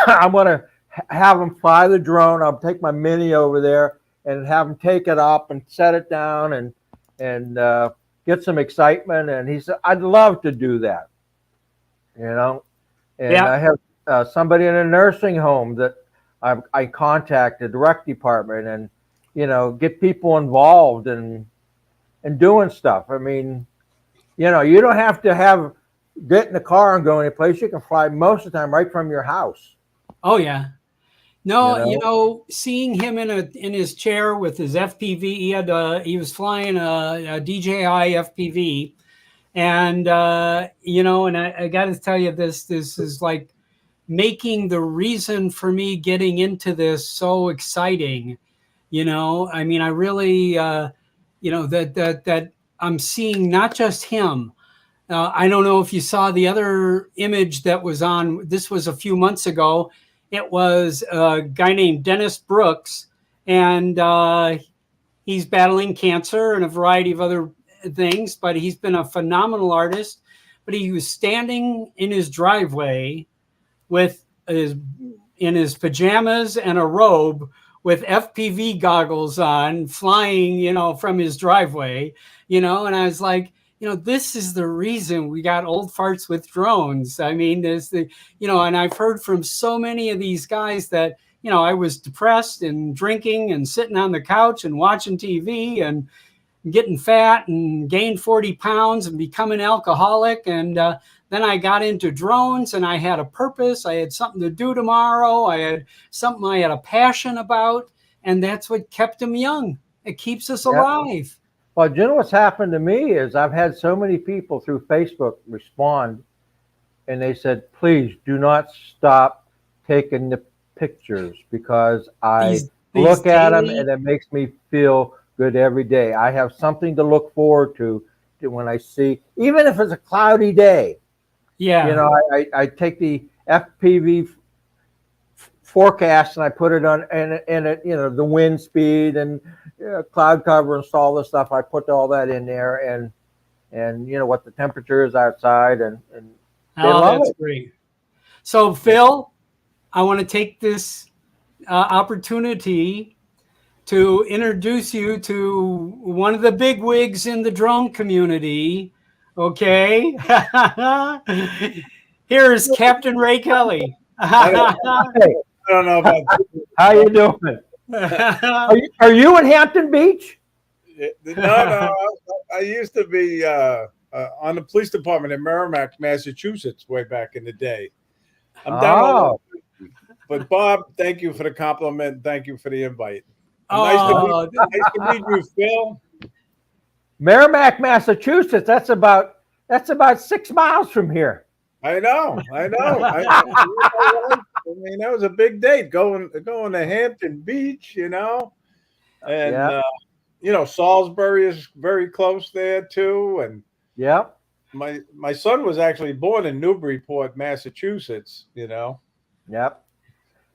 I'm going to have him fly the drone. I'll take my mini over there and have him take it up and set it down and get some excitement. And he said, I'd love to do that, you know. And Yeah. I have somebody in a nursing home that I contacted the rec department and get people involved and doing stuff. I mean, you don't have to get in the car and go any place. You can fly most of the time right from your house. Oh yeah. You No, know, seeing him in his chair with his FPV, he was flying a DJI FPV, and and I got to tell you, this is like making the reason for me getting into this so exciting. I mean, I really, that I'm seeing not just him. I don't know if you saw the other image that was on. This was a few months ago. It was a guy named Dennis Brooks, and he's battling cancer and a variety of other things. But he's been a phenomenal artist. But he was standing in his driveway with in his pajamas and a robe with FPV goggles on, flying, from his driveway, and I was like, this is the reason we got old farts with drones. I mean, there's and I've heard from so many of these guys that, I was depressed and drinking and sitting on the couch and watching TV and getting fat and gained 40 pounds and becoming alcoholic. And then I got into drones and I had a purpose. I had something to do tomorrow. I had something I had a passion about. And that's what kept them young. It keeps us yeah. alive. Well, you know what's happened to me is I've had so many people through Facebook respond, and they said, "Please do not stop taking the pictures because I These look at them daily, and it makes me feel good every day. I have something to look forward to when I see, even if it's a cloudy day. yeah, I take the FPV forecast, and I put it on, and it, the wind speed and cloud cover and all this stuff. I put all that in there, and what the temperature is outside, and they love that's it. great. So, Phil, I want to take this opportunity to introduce you to one of the big wigs in the drone community. Okay. Here's Captain Ray Kelly. Hey, I don't know about how you doing? Are you in Hampton Beach? no. I used to be on the police department in Merrimack, Massachusetts, way back in the day. I'm down on, but Bob, thank you for the compliment. Thank you for the invite. Nice to meet you, Phil. Merrimack, Massachusetts. That's about 6 miles from here. I know. I mean, that was a big date going to Hampton Beach, and Salisbury is very close there too. And my son was actually born in Newburyport, Massachusetts. Yep.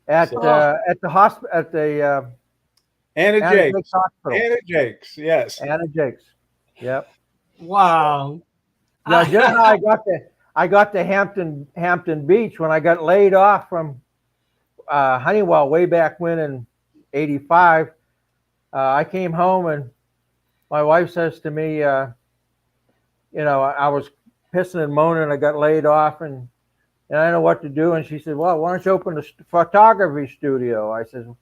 At the hospital, at the Anna Jakes Hospital. Anna Jakes, yes. Anna Jakes. Yep. Wow. Now, just how I got to Hampton Beach when I got laid off from Honeywell way back when in '85. I came home and my wife says to me, I was pissing and moaning. I got laid off and I don't know what to do. And she said, well, why don't you open a photography studio? I said,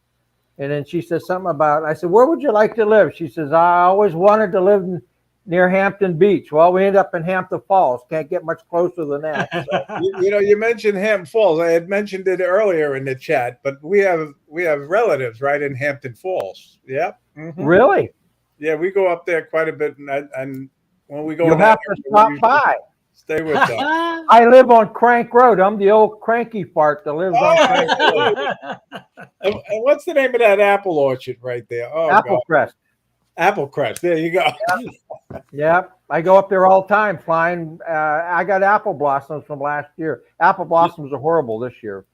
and then she said something about, I said, where would you like to live? She says, I always wanted to live near Hampton Beach. Well, we ended up in Hampton Falls. Can't get much closer than that. So. You mentioned Hampton Falls. I had mentioned it earlier in the chat, but we have relatives right in Hampton Falls. Yep. Mm-hmm. Really? Yeah, we go up there quite a bit, and when we go, you have to stop by. Stay with us. I live on Crank Road. I'm the old cranky fart that lives on Crank Road. And what's the name of that apple orchard right there? Oh, Applecrest. Applecrest. There you go. Yep. I go up there all the time flying. I got apple blossoms from last year. Apple blossoms are horrible this year.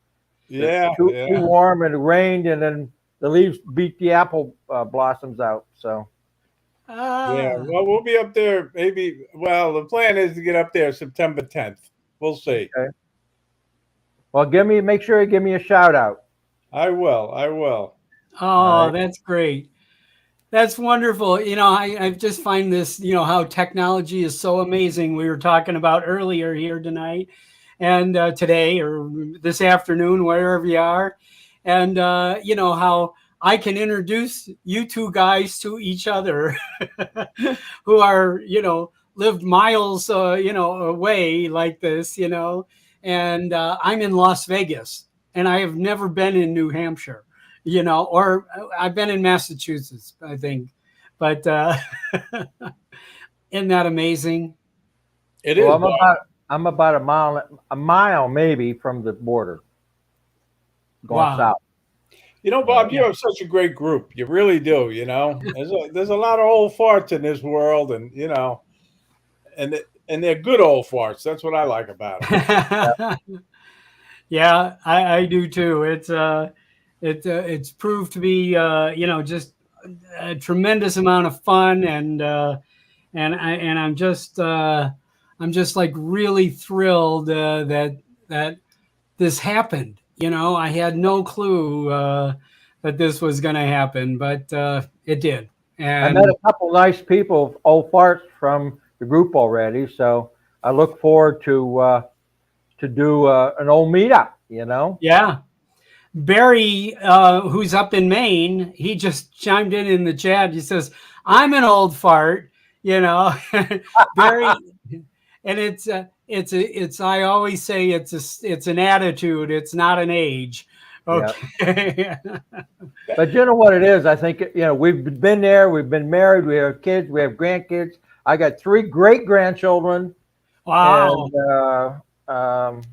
Yeah. Too warm, and it rained, and then the leaves beat the apple blossoms out. So. Yeah. Well, we'll be up there maybe. Well, the plan is to get up there September 10th. We'll see. Okay. Well, make sure you give me a shout out. I will. Oh, right. That's great. That's wonderful. I just find this, how technology is so amazing. We were talking about earlier here tonight and today or this afternoon, wherever you are. And, how I can introduce you two guys to each other who are, lived miles, away like this, and I'm in Las Vegas and I have never been in New Hampshire. Or I've been in Massachusetts, I think, but isn't that amazing? It is. Well, I'm about a mile maybe from the border, going south. Bob, you have such a great group. You really do. There's a lot of old farts in this world, and and they're good old farts. That's what I like about them. Yeah, I do too. It's proved to be, just a tremendous amount of fun, and I'm just like really thrilled that this happened. I had no clue that this was going to happen, but it did. And I met a couple nice people, old farts from the group already, so I look forward to do an old meetup. Yeah. Barry, who's up in Maine, he just chimed in the chat. He says, "I'm an old fart," Barry, and it's. I always say it's an attitude. It's not an age. Okay. Yeah. But you know what it is? I think we've been there. We've been married. We have kids. We have grandkids. I got 3 great grandchildren. Wow. And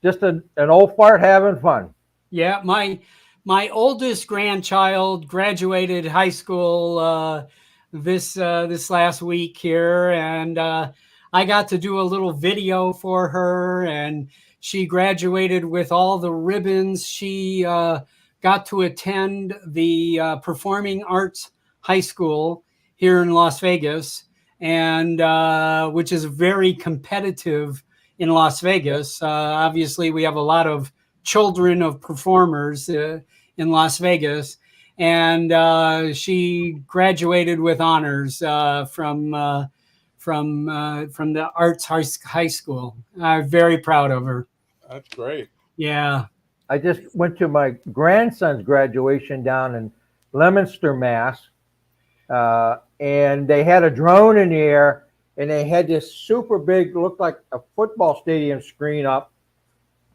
just an old fart having fun. Yeah, my oldest grandchild graduated high school this last week here, and I got to do a little video for her, and she graduated with all the ribbons. She got to attend the Performing Arts High School here in Las Vegas, and which is very competitive in Las Vegas. Obviously, we have a lot of children of performers in Las Vegas, and she graduated with honors from the Arts High School. I'm very proud of her. That's great. Yeah. I just went to my grandson's graduation down in Leominster, Mass. And they had a drone in the air, and they had this super big, looked like a football stadium screen up.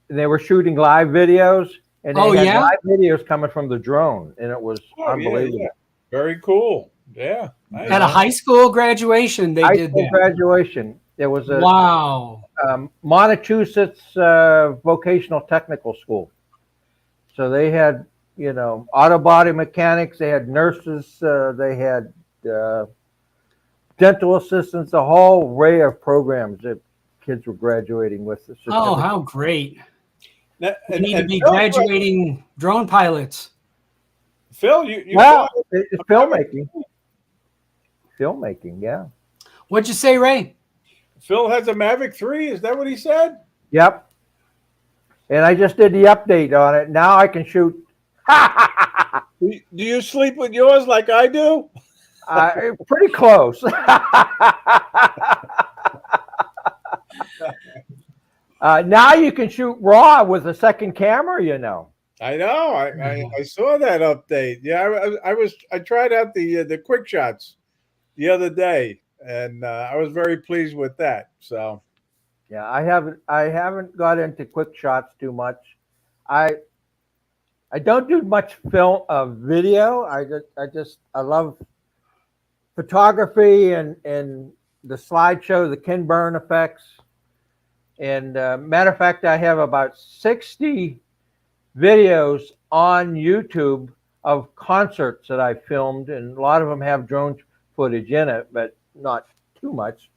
And they were shooting live videos, and they had live videos coming from the drone, and it was unbelievable. Yeah. Very cool. Yeah. Nice. At a high school graduation, they did that. Graduation. There was a Massachusetts vocational technical school. So they had, auto body mechanics, they had nurses, they had dental assistants, a whole array of programs that kids were graduating with. Oh, how great. We need to be graduating drone pilots. Phil, it's filmmaking. Filmmaking, yeah. What'd you say, Ray? Phil has a Mavic 3. Is that what he said? Yep. And I just did the update on it. Now I can shoot. Do you sleep with yours like I do? Pretty close. Now you can shoot raw with a second camera, I know. I saw that update. Yeah, I tried out the quick shots the other day, and I was very pleased with that. So, yeah, I haven't got into quick shots too much. I don't do much video. I love photography and the slideshow, the Ken Burn effects. And matter of fact, I have about 60 videos on YouTube of concerts that I filmed, and a lot of them have drone footage in it, but not too much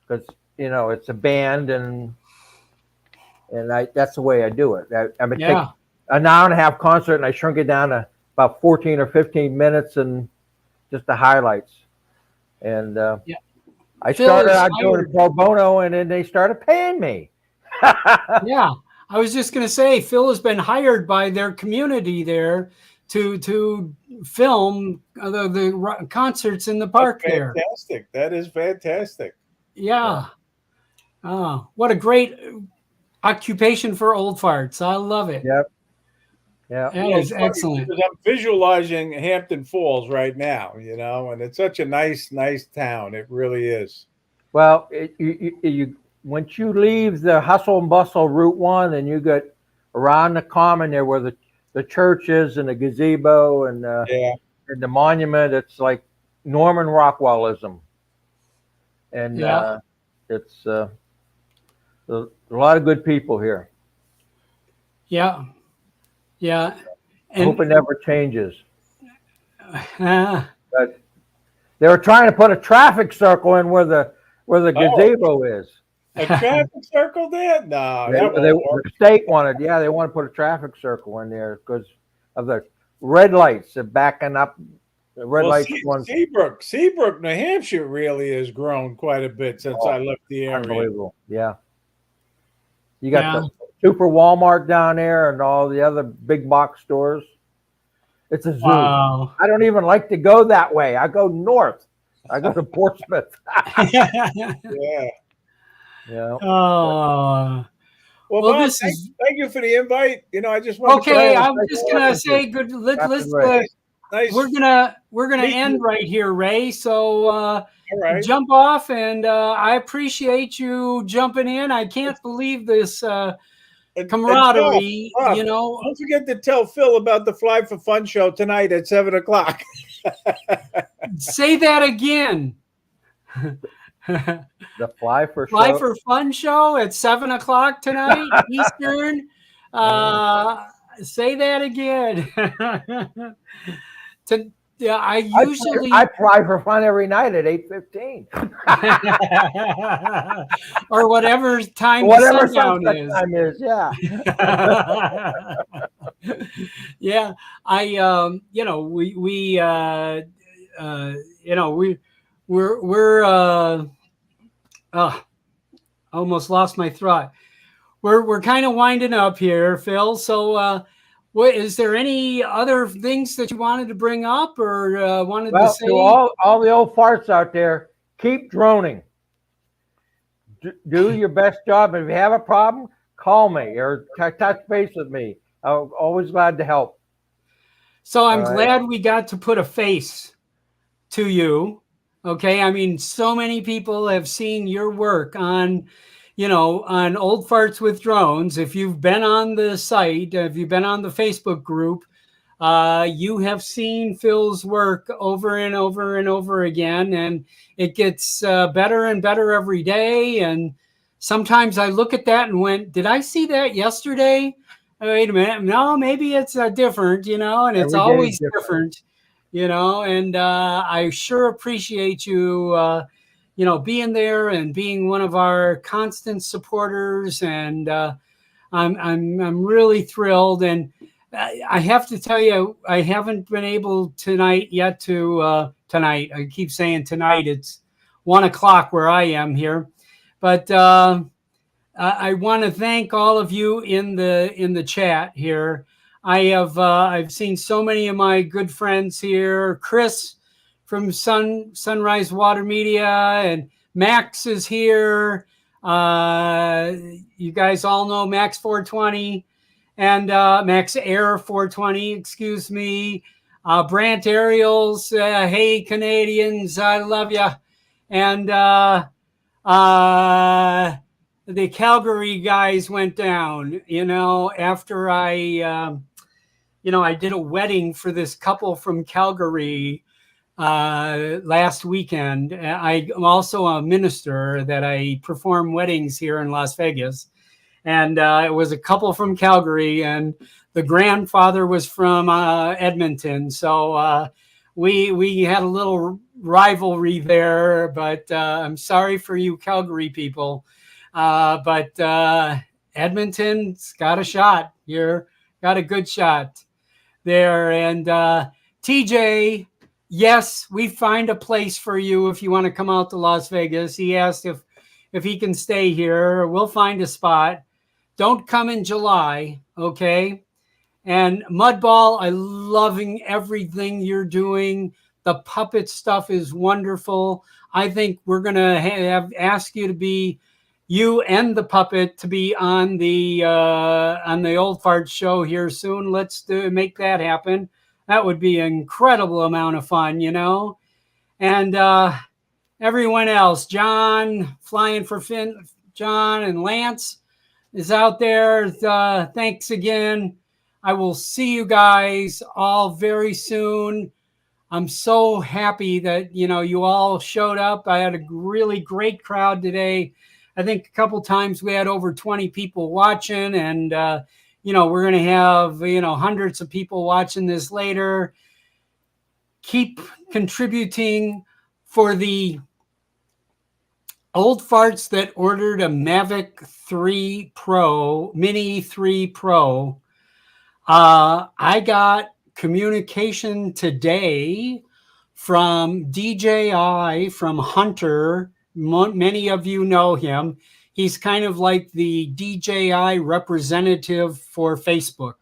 because it's a band, and that's the way I do it. I would take an hour and a half concert, and I shrink it down to about 14 or 15 minutes, and just the highlights. And I started out doing pro bono, and then they started paying me. Yeah, I was just going to say, Phil has been hired by their community there to film the concerts in the park there. Fantastic. That is fantastic. Yeah. Oh, what a great occupation for old farts. I love it. Yep. Yeah. That is excellent. I'm visualizing Hampton Falls right now, and it's such a nice town. It really is. Well, once you leave the hustle and bustle Route 1 and you get around the common there where the church is and the gazebo and the monument, it's like Norman Rockwellism. And it's a lot of good people here. Yeah. Yeah. I hope it never changes. But they were trying to put a traffic circle in where the gazebo is. A traffic circle there? No, the state wanted. Yeah, they want to put a traffic circle in there because of the red lights backing up. The red lights. Seabrook, New Hampshire really has grown quite a bit since I left the area. Unbelievable. Yeah. You got the Super Walmart down there and all the other big box stores. It's a zoo. Wow. I don't even like to go that way. I go north. I go to Portsmouth. Yeah. Yeah. Well, Bob, thank you for the invite. I just want I'm just gonna say good. Let's nice. We're gonna end right here, Ray. So jump off, and I appreciate you jumping in. I can't believe this camaraderie. Bob, don't forget to tell Phil about the Fly for Fun show tonight at 7:00. Say that again. The Fly for Fun show at 7:00 tonight Eastern. Say that again. I usually I fly for fun every night at 8:15. or whatever time Whatever the sundown sunset is. time is, yeah. Yeah, we're almost lost my thought. We're kind of winding up here, Phil. So, what is there any other things that you wanted to bring up or wanted to Well, say? to all the old farts out there, keep droning. Do your best job. If you have a problem, call me or touch base with me. I'm always glad to help. So I'm All right. glad we got to put a face to you. Okay. I mean, so many people have seen your work on, on Old Farts with Drones. If you've been on the site, if you've been on the Facebook group, you have seen Phil's work over and over and over again, and it gets better and better every day. And sometimes I look at that and went, did I see that yesterday? Wait a minute. No, maybe it's different, and it's Every day is always different. different, and I sure appreciate you, being there and being one of our constant supporters. And I'm really thrilled. And I have to tell you, I haven't been able tonight yet to tonight. I keep saying tonight. It's 1:00 where I am here, but I want to thank all of you in the chat here. I've seen so many of my good friends here. Chris from Sunrise Water Media, and Max is here. You guys all know Max 420 and Max Air 420, excuse me. Brant Ariels, hey Canadians, I love you. And the Calgary guys went down, after I did a wedding for this couple from Calgary last weekend. I'm also a minister that I perform weddings here in Las Vegas. And it was a couple from Calgary, and the grandfather was from Edmonton. So we had a little rivalry there, but I'm sorry for you Calgary people. But Edmonton's got a shot here, got a good shot there. And TJ, yes, we find a place for you if you want to come out to Las Vegas. He asked if he can stay here. We'll find a spot. Don't come in July, okay? And Mudball, I'm loving everything you're doing. The puppet stuff is wonderful. I think we're going to ask you to be, you and the puppet, to be on the Old Fart show here soon. Let's make that happen. That would be an incredible amount of fun, And everyone else, John, flying for Finn, John and Lance is out there. Thanks again. I will see you guys all very soon. I'm so happy that, you all showed up. I had a really great crowd today. I think a couple times we had over 20 people watching, and, we're going to have, hundreds of people watching this later. Keep contributing for the old farts that ordered a Mavic 3 Pro, Mini 3 Pro. I got communication today from DJI, from Hunter. Many of you know him. He's kind of like the DJI representative for Facebook.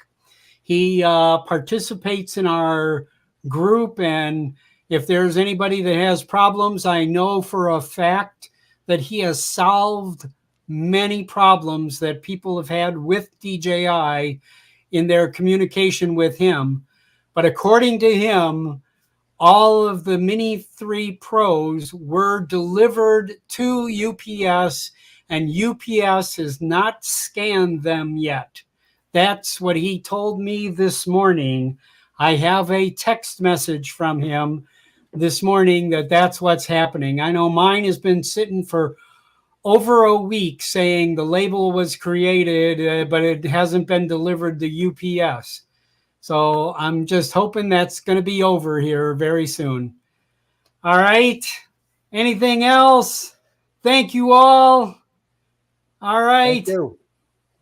He participates in our group, and if there's anybody that has problems, I know for a fact that he has solved many problems that people have had with DJI in their communication with him. But according to him, all of the Mini 3 Pros were delivered to UPS, and UPS has not scanned them yet. That's what he told me this morning. I have a text message from him this morning that's what's happening. I know mine has been sitting for over a week saying the label was created, but it hasn't been delivered to UPS. So I'm just hoping that's going to be over here very soon. All right. Anything else? Thank you all. All right. Thank you.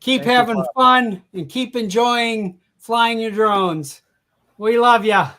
Keep Thank you, having Bob. fun and keep enjoying flying your drones. We love ya.